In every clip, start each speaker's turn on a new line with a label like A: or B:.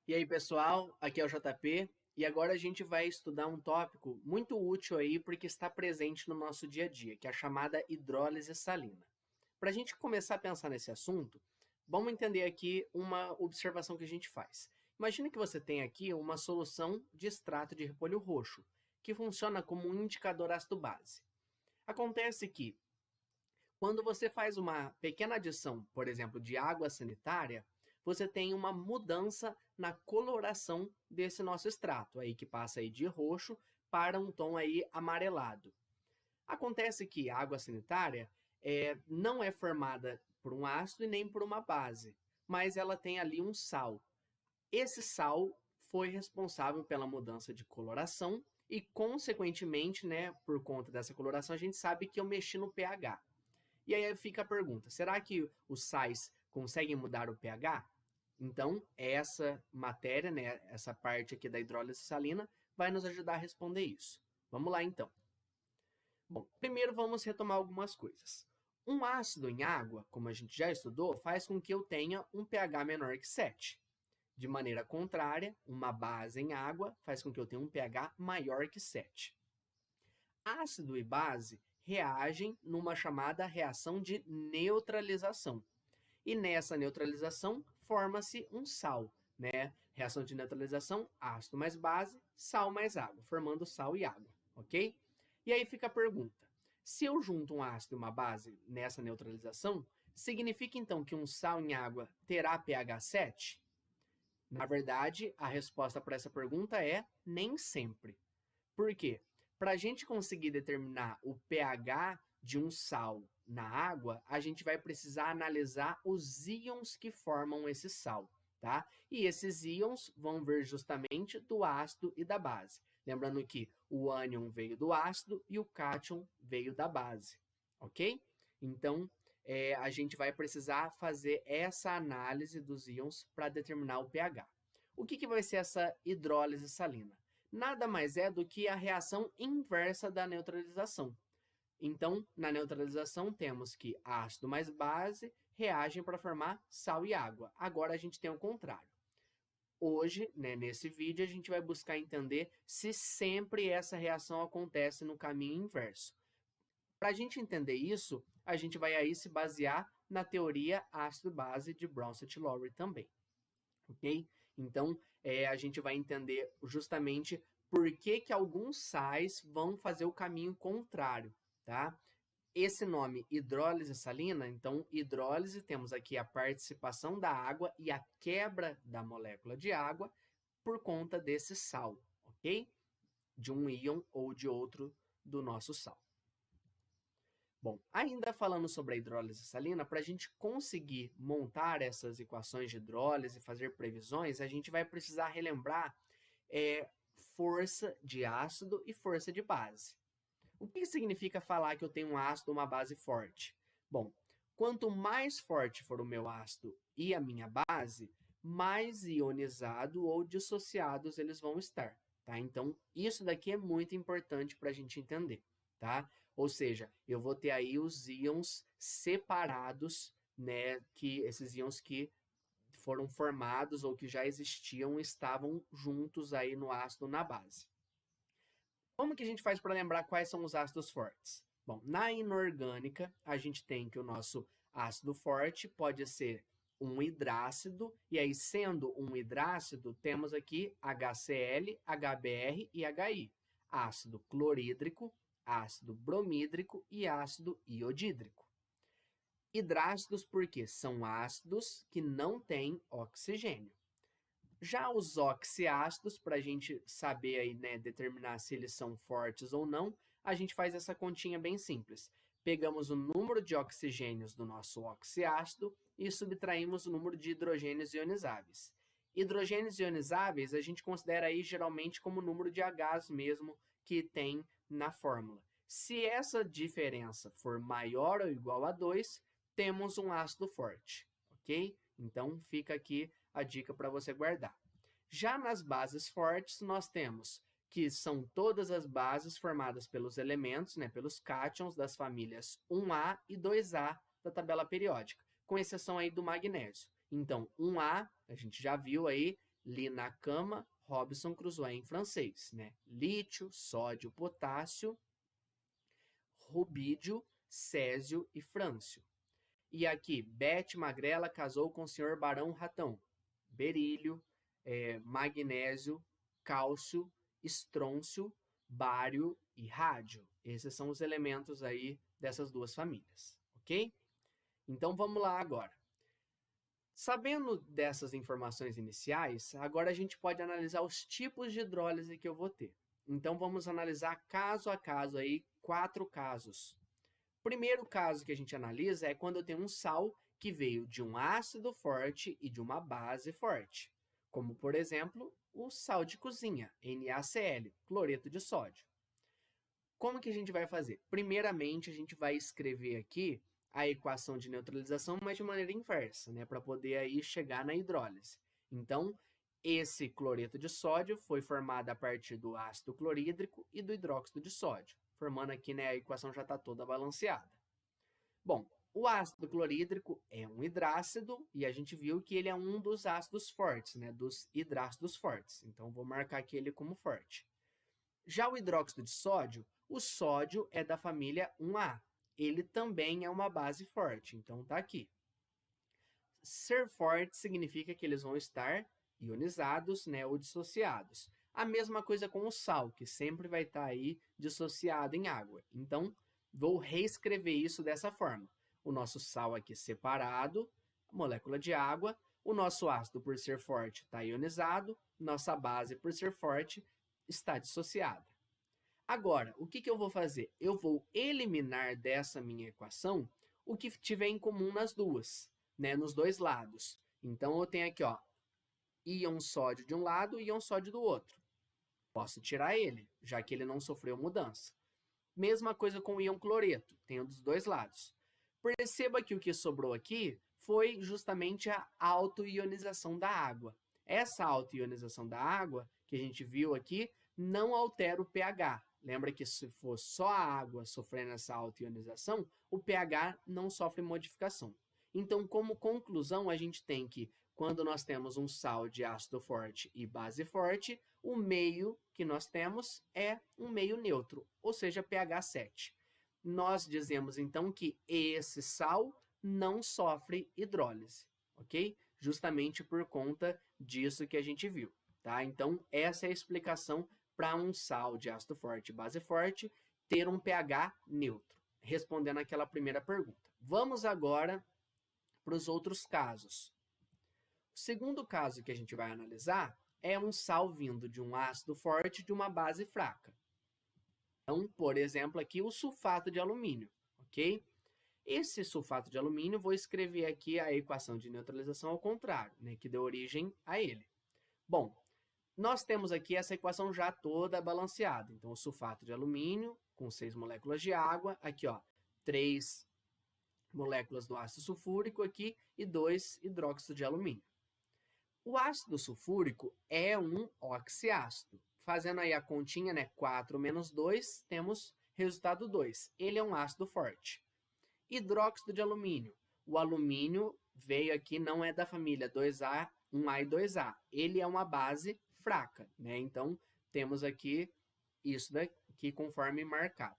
A: E aí, pessoal, aqui é o JP e agora a gente vai estudar um tópico muito útil aí porque está presente no nosso dia a dia, que é a chamada hidrólise salina. Para a gente começar a pensar nesse assunto, vamos entender aqui uma observação que a gente faz. Imagina que você tem aqui uma solução de extrato de repolho roxo, que funciona como um indicador ácido-base. Acontece que quando você faz uma pequena adição, por exemplo, de água sanitária, você tem uma mudança na coloração desse nosso extrato, aí que passa aí de roxo para um tom aí amarelado. Acontece que a água sanitária não é formada por um ácido e nem por uma base, mas ela tem ali um sal. Esse sal foi responsável pela mudança de coloração e, consequentemente, né, por conta dessa coloração, a gente sabe que eu mexi no pH. E aí fica a pergunta: será que os sais conseguem mudar o pH? Então, essa matéria, né, essa parte aqui da hidrólise salina, vai nos ajudar a responder isso. Vamos lá, então. Bom, primeiro vamos retomar algumas coisas. Um ácido em água, como a gente já estudou, faz com que eu tenha um pH menor que 7. De maneira contrária, uma base em água faz com que eu tenha um pH maior que 7. Ácido e base reagem numa chamada reação de neutralização. E nessa neutralização forma-se um sal, né? Reação de neutralização, ácido mais base, sal mais água, formando sal e água, ok? E aí fica a pergunta: se eu junto um ácido e uma base nessa neutralização, significa então que um sal em água terá pH 7? Na verdade, a resposta para essa pergunta é nem sempre. Por quê? Para a gente conseguir determinar o pH de um sal na água, a gente vai precisar analisar os íons que formam esse sal, tá? E esses íons vão vir justamente do ácido e da base. Lembrando que o ânion veio do ácido e o cátion veio da base, ok? Então, a gente vai precisar fazer essa análise dos íons para determinar o pH. O que vai ser essa hidrólise salina? Nada mais é do que a reação inversa da neutralização. Então, na neutralização, temos que ácido mais base reagem para formar sal e água. Agora a gente tem o contrário. Hoje, né, nesse vídeo, a gente vai buscar entender se sempre essa reação acontece no caminho inverso. Para a gente entender isso, a gente vai aí se basear na teoria ácido-base de Bronsted-Lowry também. Ok? Então, a gente vai entender justamente por que alguns sais vão fazer o caminho contrário, tá? Esse nome, hidrólise salina, então, hidrólise, temos aqui a participação da água e a quebra da molécula de água por conta desse sal, ok? De um íon ou de outro do nosso sal. Bom, ainda falando sobre a hidrólise salina, para a gente conseguir montar essas equações de hidrólise e fazer previsões, a gente vai precisar relembrar força de ácido e força de base. O que significa falar que eu tenho um ácido ou uma base forte? Bom, quanto mais forte for o meu ácido e a minha base, mais ionizado ou dissociados eles vão estar, tá? Então, isso daqui é muito importante para a gente entender, tá? Ou seja, eu vou ter aí os íons separados, né? Que esses íons que foram formados ou que já existiam estavam juntos aí no ácido na base. Como que a gente faz para lembrar quais são os ácidos fortes? Bom, na inorgânica, a gente tem que o nosso ácido forte pode ser um hidrácido, e aí sendo um hidrácido, temos aqui HCl, HBr e HI. Ácido clorídrico, ácido bromídrico e ácido iodídrico. Hidrácidos porque são ácidos que não têm oxigênio. Já os oxiácidos, para a gente saber aí, né, determinar se eles são fortes ou não, a gente faz essa continha bem simples. Pegamos o número de oxigênios do nosso oxiácido e subtraímos o número de hidrogênios ionizáveis. Hidrogênios ionizáveis a gente considera aí geralmente como o número de Hs mesmo que tem na fórmula. Se essa diferença for maior ou igual a 2, temos um ácido forte, ok? Então, fica aqui a dica para você guardar. Já nas bases fortes, nós temos que são todas as bases formadas pelos elementos, né, pelos cátions das famílias 1A e 2A da tabela periódica, com exceção aí do magnésio. Então, 1A, a gente já viu aí, li na cama, Robinson Crusoe em francês, né? Lítio, sódio, potássio, rubídio, césio e frâncio. E aqui, Bete Magrela casou com o senhor Barão Ratão. Berílio, magnésio, cálcio, estrôncio, bário e rádio. Esses são os elementos aí dessas duas famílias, ok? Então vamos lá agora. Sabendo dessas informações iniciais, agora a gente pode analisar os tipos de hidrólise que eu vou ter. Então vamos analisar caso a caso aí, 4 casos. O primeiro caso que a gente analisa é quando eu tenho um sal que veio de um ácido forte e de uma base forte, como por exemplo o sal de cozinha, NaCl, cloreto de sódio. Como que a gente vai fazer? Primeiramente, a gente vai escrever aqui a equação de neutralização, mas de maneira inversa, né, para poder aí chegar na hidrólise. Então, esse cloreto de sódio foi formado a partir do ácido clorídrico e do hidróxido de sódio, formando aqui, né, a equação já está toda balanceada. Bom, o ácido clorídrico é um hidrácido e a gente viu que ele é um dos ácidos fortes, né, dos hidrácidos fortes. Então, vou marcar aqui ele como forte. Já o hidróxido de sódio, o sódio é da família 1A. Ele também é uma base forte, então tá aqui. Ser forte significa que eles vão estar ionizados, né, ou dissociados. A mesma coisa com o sal, que sempre vai estar aí dissociado em água. Então, vou reescrever isso dessa forma. O nosso sal aqui separado, molécula de água. O nosso ácido, por ser forte, está ionizado. Nossa base, por ser forte, está dissociada. Agora, o que eu vou fazer? Eu vou eliminar dessa minha equação o que tiver em comum nas duas, né, nos dois lados. Então, eu tenho aqui, ó, íon sódio de um lado e íon sódio do outro. Posso tirar ele, já que ele não sofreu mudança. Mesma coisa com o íon cloreto, tenho dos dois lados. Perceba que o que sobrou aqui foi justamente a autoionização da água. Essa autoionização da água, que a gente viu aqui, não altera o pH. Lembra que se for só a água sofrendo essa autoionização, o pH não sofre modificação. Então, como conclusão, a gente tem que, quando nós temos um sal de ácido forte e base forte, o meio que nós temos é um meio neutro, ou seja, pH 7. Nós dizemos, então, que esse sal não sofre hidrólise, ok? Justamente por conta disso que a gente viu, tá? Então, essa é a explicação para um sal de ácido forte e base forte ter um pH neutro, respondendo aquela primeira pergunta. Vamos agora para os outros casos. O segundo caso que a gente vai analisar é um sal vindo de um ácido forte e de uma base fraca. Então, por exemplo, aqui o sulfato de alumínio, ok? Esse sulfato de alumínio, vou escrever aqui a equação de neutralização ao contrário, né, que deu origem a ele. Bom, nós temos aqui essa equação já toda balanceada. Então, o sulfato de alumínio com 6 moléculas de água, aqui ó, 3 moléculas do ácido sulfúrico aqui e 2 hidróxido de alumínio. O ácido sulfúrico é um oxiácido. Fazendo aí a continha, né, 4 menos 2, temos resultado 2. Ele é um ácido forte. Hidróxido de alumínio. O alumínio veio aqui, não é da família 2A, 1A e 2A. Ele é uma base fraca, né? Então, temos aqui isso daqui conforme marcado.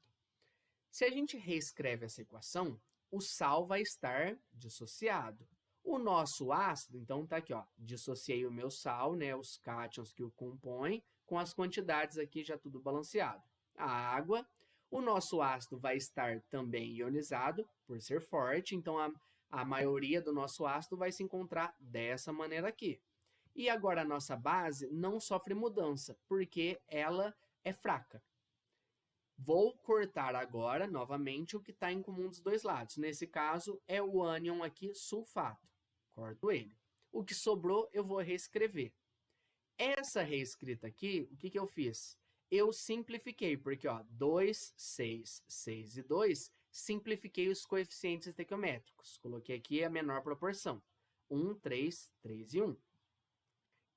A: Se a gente reescreve essa equação, o sal vai estar dissociado. O nosso ácido, então tá aqui, ó, dissociei o meu sal, né, os cátions que o compõem, com as quantidades aqui já tudo balanceado. A água, o nosso ácido vai estar também ionizado, por ser forte, então a maioria do nosso ácido vai se encontrar dessa maneira aqui. E agora a nossa base não sofre mudança, porque ela é fraca. Vou cortar agora, novamente, o que está em comum dos dois lados. Nesse caso, é o ânion aqui, sulfato. Corto ele. O que sobrou, eu vou reescrever. Essa reescrita aqui, o que eu fiz? Eu simplifiquei, porque ó, 2, 6, 6 e 2, simplifiquei os coeficientes estequiométricos. Coloquei aqui a menor proporção. 1, 3, 3 e 1.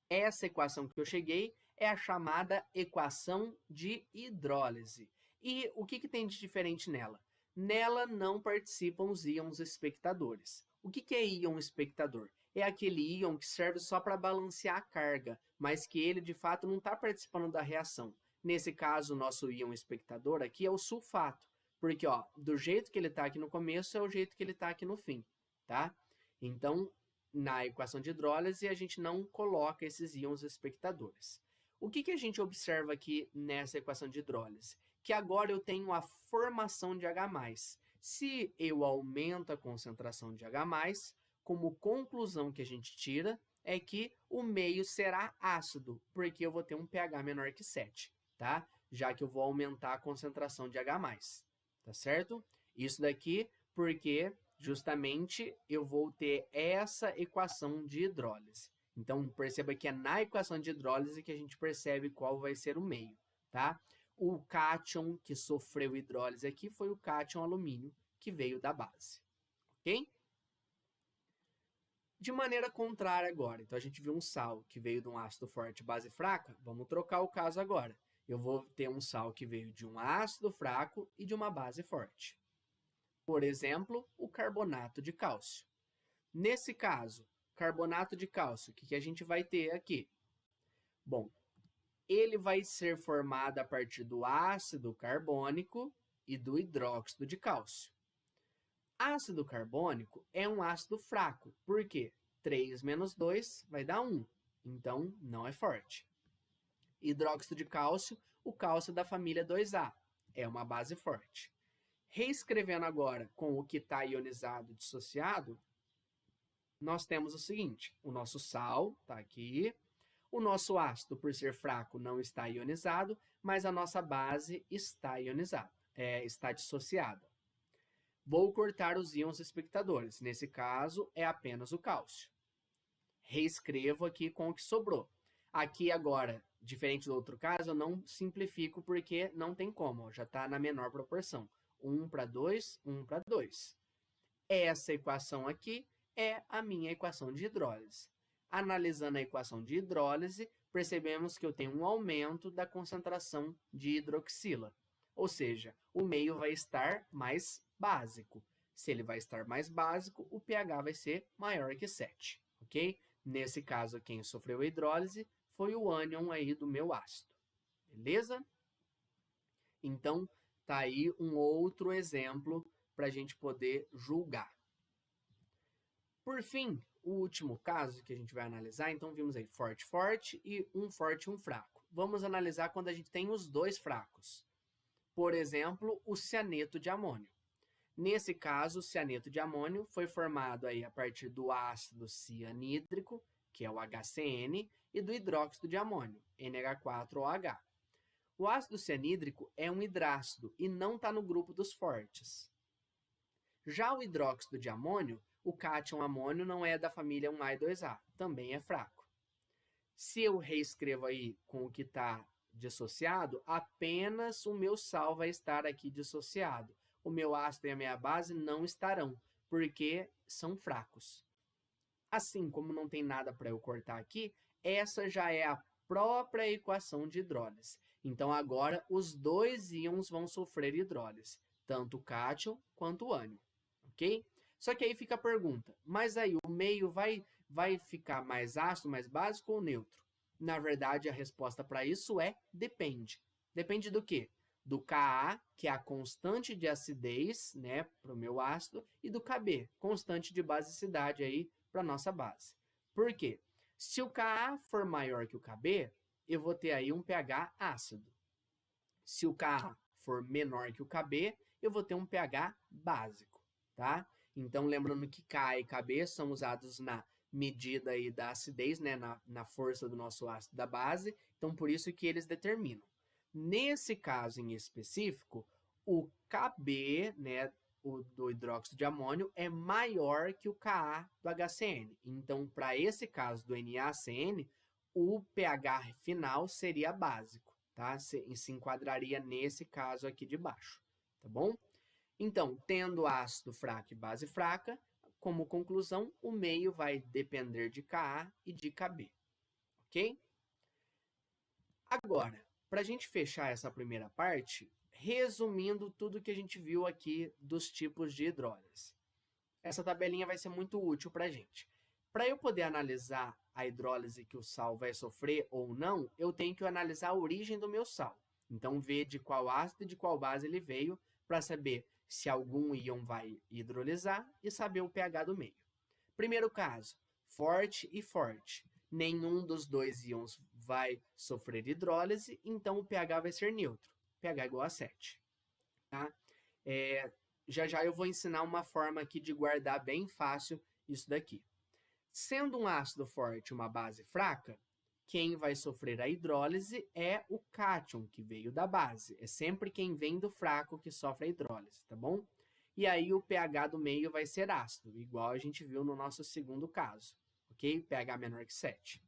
A: Essa equação que eu cheguei é a chamada equação de hidrólise. E o que tem de diferente nela? Nela não participam os íons espectadores. O que é íon espectador? é aquele íon que serve só para balancear a carga, mas que ele de fato não está participando da reação. Nesse caso, o nosso íon espectador aqui é o sulfato, porque ó, do jeito que ele está aqui no começo é o jeito que ele está aqui no fim, tá? Então, na equação de hidrólise, a gente não coloca esses íons espectadores. O que a gente observa aqui nessa equação de hidrólise? Que agora eu tenho a formação de H+. Se eu aumento a concentração de H+, como conclusão que a gente tira é que o meio será ácido, porque eu vou ter um pH menor que 7, tá? Já que eu vou aumentar a concentração de H+, tá certo? Isso daqui porque justamente eu vou ter essa equação de hidrólise. Então, perceba que é na equação de hidrólise que a gente percebe qual vai ser o meio, tá? O cátion que sofreu hidrólise aqui foi o cátion alumínio, que veio da base, ok? De maneira contrária agora, então a gente viu um sal que veio de um ácido forte base fraca, vamos trocar o caso agora. Eu vou ter um sal que veio de um ácido fraco e de uma base forte. Por exemplo, o carbonato de cálcio. Nesse caso, carbonato de cálcio, o que a gente vai ter aqui? Bom, ele vai ser formado a partir do ácido carbônico e do hidróxido de cálcio. Ácido carbônico é um ácido fraco, por quê? 3 menos 2 vai dar 1, então não é forte. Hidróxido de cálcio, o cálcio da família 2A, é uma base forte. Reescrevendo agora com o que está ionizado dissociado, nós temos o seguinte, o nosso sal está aqui, o nosso ácido, por ser fraco, não está ionizado, mas a nossa base está ionizada, está dissociada. Vou cortar os íons espectadores, nesse caso é apenas o cálcio. Reescrevo aqui com o que sobrou. Aqui agora, diferente do outro caso, eu não simplifico porque não tem como, já está na menor proporção. 1 para 2, 1 para 2. Essa equação aqui é a minha equação de hidrólise. Analisando a equação de hidrólise, percebemos que eu tenho um aumento da concentração de hidroxila. Ou seja, o meio vai estar mais básico. Se ele vai estar mais básico, o pH vai ser maior que 7, ok? Nesse caso, quem sofreu a hidrólise foi o ânion aí do meu ácido, beleza? Então, tá aí um outro exemplo para a gente poder julgar. Por fim, o último caso que a gente vai analisar, então vimos aí forte, forte e um fraco. Vamos analisar quando a gente tem os dois fracos. Por exemplo, o cianeto de amônio. Nesse caso, o cianeto de amônio foi formado aí a partir do ácido cianídrico, que é o HCN, e do hidróxido de amônio, NH4OH. O ácido cianídrico é um hidrácido e não está no grupo dos fortes. Já o hidróxido de amônio, o cátion amônio não é da família 1A e 2A, também é fraco. Se eu reescrevo aí com o que está dissociado, apenas o meu sal vai estar aqui dissociado. O meu ácido e a minha base não estarão, porque são fracos. Assim como não tem nada para eu cortar aqui, essa já é a própria equação de hidrólise. Então, agora, os dois íons vão sofrer hidrólise, tanto o cátion quanto o ânion, ok? Só que aí fica a pergunta, mas aí o meio vai ficar mais ácido, mais básico ou neutro? Na verdade, a resposta para isso é depende. Depende do quê? Do Ka, que é a constante de acidez, né, para o meu ácido, e do Kb, constante de basicidade aí para a nossa base. Por quê? Se o Ka for maior que o Kb, eu vou ter aí um pH ácido. Se o Ka for menor que o Kb, eu vou ter um pH básico, tá? Então, lembrando que Ka e Kb são usados na medida aí da acidez, né, na força do nosso ácido da base, então por isso que eles determinam. Nesse caso em específico, o Kb, né, do hidróxido de amônio, é maior que o Ka do HCN. Então, para esse caso do NaCN, o pH final seria básico, tá? Se enquadraria nesse caso aqui de baixo, tá bom? Então, tendo ácido fraco e base fraca, como conclusão, o meio vai depender de Ka e de Kb, ok? Agora, para a gente fechar essa primeira parte, resumindo tudo que a gente viu aqui dos tipos de hidrólise. Essa tabelinha vai ser muito útil para a gente. Para eu poder analisar a hidrólise que o sal vai sofrer ou não, eu tenho que analisar a origem do meu sal. Então, ver de qual ácido e de qual base ele veio, para saber se algum íon vai hidrolisar e saber o pH do meio. Primeiro caso, forte e forte. Nenhum dos dois íons vai sofrer hidrólise, então o pH vai ser neutro. pH igual a 7. Tá? Já eu vou ensinar uma forma aqui de guardar bem fácil isso daqui. Sendo um ácido forte uma base fraca, quem vai sofrer a hidrólise é o cátion, que veio da base. É sempre quem vem do fraco que sofre a hidrólise, tá bom? E aí o pH do meio vai ser ácido, igual a gente viu no nosso segundo caso, ok? pH menor que 7.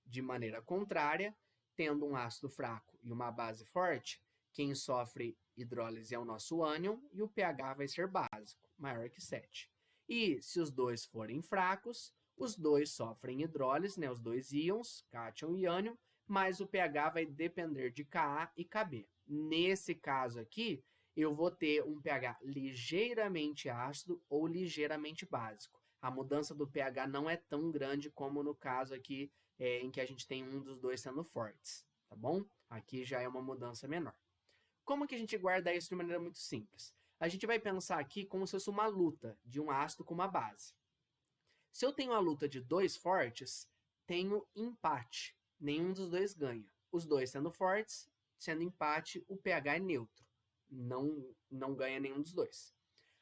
A: De maneira contrária, tendo um ácido fraco e uma base forte, quem sofre hidrólise é o nosso ânion e o pH vai ser básico, maior que 7. E se os dois forem fracos, os dois sofrem hidrólise, né, os dois íons, cátion e ânion, mas o pH vai depender de Ka e Kb. Nesse caso aqui, eu vou ter um pH ligeiramente ácido ou ligeiramente básico. A mudança do pH não é tão grande como no caso aqui em que a gente tem um dos dois sendo fortes, tá bom? Aqui já é uma mudança menor. Como que a gente guarda isso de maneira muito simples? A gente vai pensar aqui como se fosse uma luta de um ácido com uma base. Se eu tenho a luta de dois fortes, tenho empate. Nenhum dos dois ganha. Os dois sendo fortes, sendo empate, o pH é neutro. Não ganha nenhum dos dois.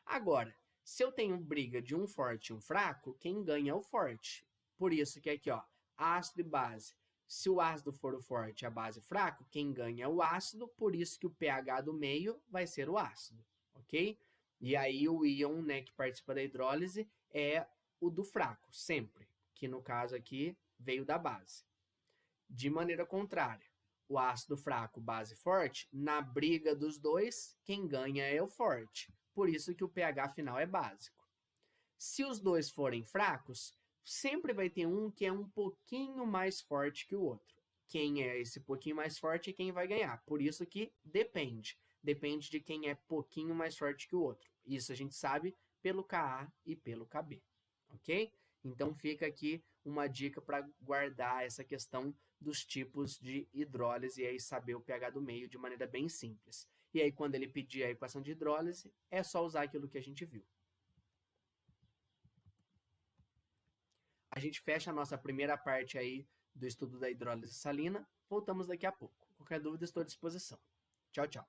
A: Agora, se eu tenho briga de um forte e um fraco, quem ganha é o forte. Por isso que aqui, ó, ácido e base. Se o ácido for o forte e a base fraco, quem ganha é o ácido, por isso que o pH do meio vai ser o ácido, ok? E aí o íon, né, que participa da hidrólise é o do fraco, sempre, que no caso aqui veio da base. De maneira contrária, o ácido fraco, base forte, na briga dos dois, quem ganha é o forte. Por isso que o pH final é básico. Se os dois forem fracos, sempre vai ter um que é um pouquinho mais forte que o outro. Quem é esse pouquinho mais forte é quem vai ganhar. Por isso que depende. Depende de quem é pouquinho mais forte que o outro. Isso a gente sabe pelo Ka e pelo Kb. Ok? Então fica aqui uma dica para guardar essa questão dos tipos de hidrólise e aí saber o pH do meio de maneira bem simples. E aí quando ele pedir a equação de hidrólise, é só usar aquilo que a gente viu. A gente fecha a nossa primeira parte aí do estudo da hidrólise salina. Voltamos daqui a pouco. Qualquer dúvida, estou à disposição. Tchau, tchau.